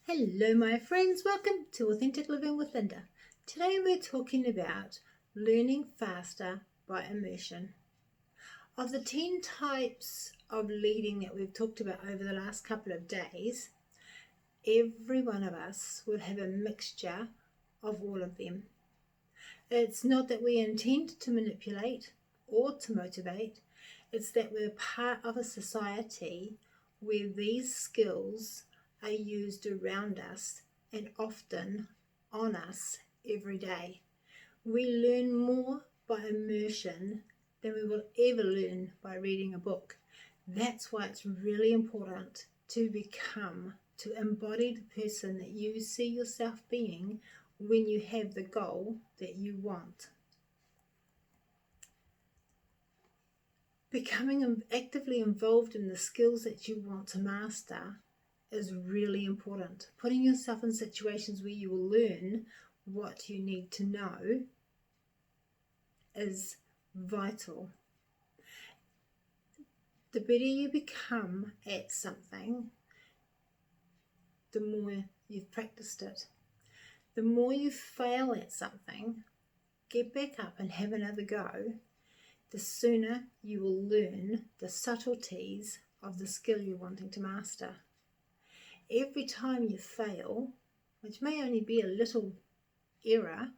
Hello my friends, welcome to Authentic Living with Linda. Today we're talking about learning faster by immersion. Of the 10 types of leading that we've talked about over the last couple of days, every one of us will have a mixture of all of them. It's not that we intend to manipulate or to motivate, it's that we're part of a society where these skills are used around us and often on us every day. We learn more by immersion than we will ever learn by reading a book. That's why it's really important to embody the person that you see yourself being when you have the goal that you want. Becoming actively involved in the skills that you want to master is really important. Putting yourself in situations where you will learn what you need to know is vital. The better you become at something, the more you've practiced it. The more you fail at something, get back up and have another go, the sooner you will learn the subtleties of the skill you're wanting to master. Every time you fail, which may only be a little error,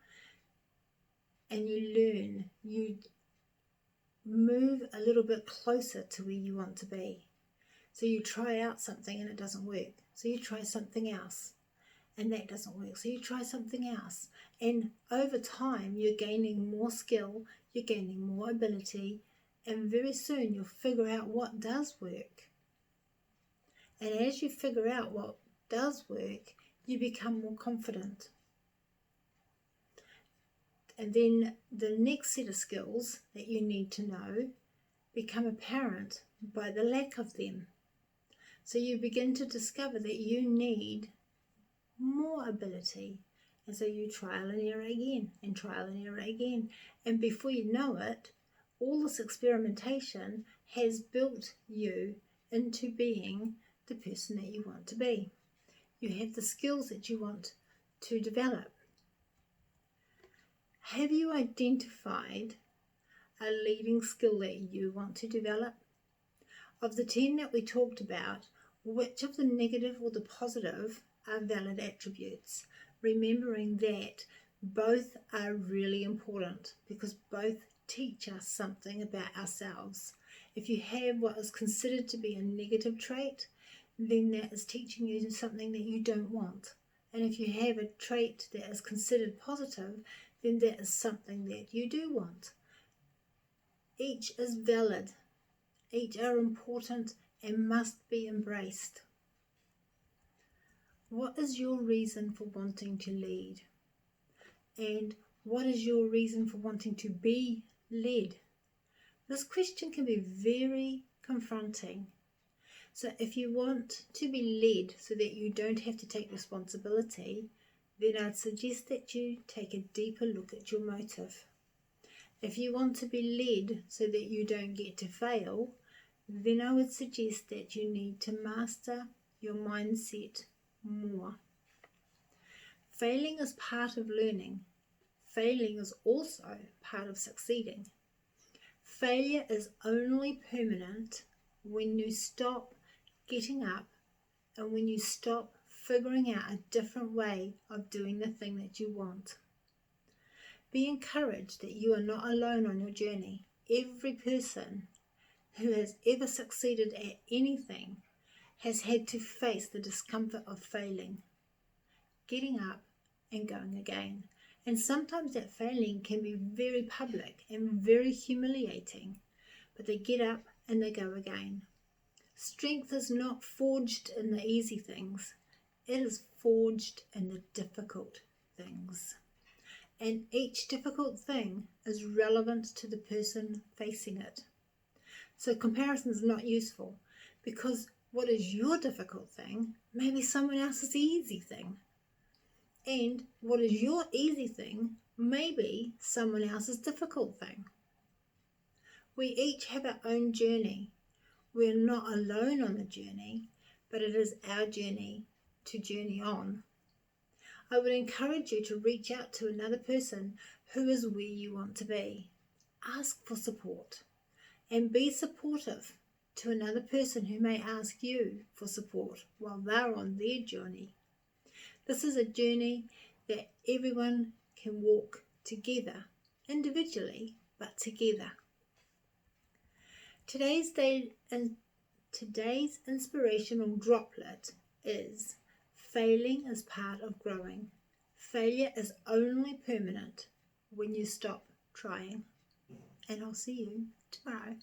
and you learn, you move a little bit closer to where you want to be. So you try out something and it doesn't work. So you try something else and that doesn't work. So you try something else. And over time, you're gaining more skill, you're gaining more ability, and very soon you'll figure out what does work. And as you figure out what does work, you become more confident. And then the next set of skills that you need to know become apparent by the lack of them. So you begin to discover that you need more ability. And so you trial and error again, and trial and error again. And before you know it, all this experimentation has built you into being the person that you want to be. You have the skills that you want to develop. Have you identified a leading skill that you want to develop? Of the 10 that we talked about, which of the negative or the positive are valid attributes? Remembering that both are really important because both teach us something about ourselves. If you have what is considered to be a negative trait, then that is teaching you something that you don't want. And if you have a trait that is considered positive, then that is something that you do want. Each is valid. Each are important and must be embraced. What is your reason for wanting to lead? And what is your reason for wanting to be led? This question can be very confronting. So if you want to be led so that you don't have to take responsibility, then I'd suggest that you take a deeper look at your motive. If you want to be led so that you don't get to fail, then I would suggest that you need to master your mindset more. Failing is part of learning. Failing is also part of succeeding. Failure is only permanent when you stop getting up and when you stop figuring out a different way of doing the thing that you want. Be encouraged that you are not alone on your journey. Every person who has ever succeeded at anything has had to face the discomfort of failing, getting up and going again. And sometimes that failing can be very public and very humiliating, but they get up and they go again. Strength is not forged in the easy things, it is forged in the difficult things. And each difficult thing is relevant to the person facing it. So comparison is not useful because what is your difficult thing may be someone else's easy thing. And what is your easy thing may be someone else's difficult thing. We each have our own journey. We're not alone on the journey, but it is our journey to journey on, I would encourage you to reach out to another person who is where you want to be. Ask for support and be supportive to another person who may ask you for support while they're on their journey. This is a journey that everyone can walk together, individually, but together. Today's inspirational droplet is: failing is part of growing. Failure is only permanent when you stop trying. And I'll see you tomorrow.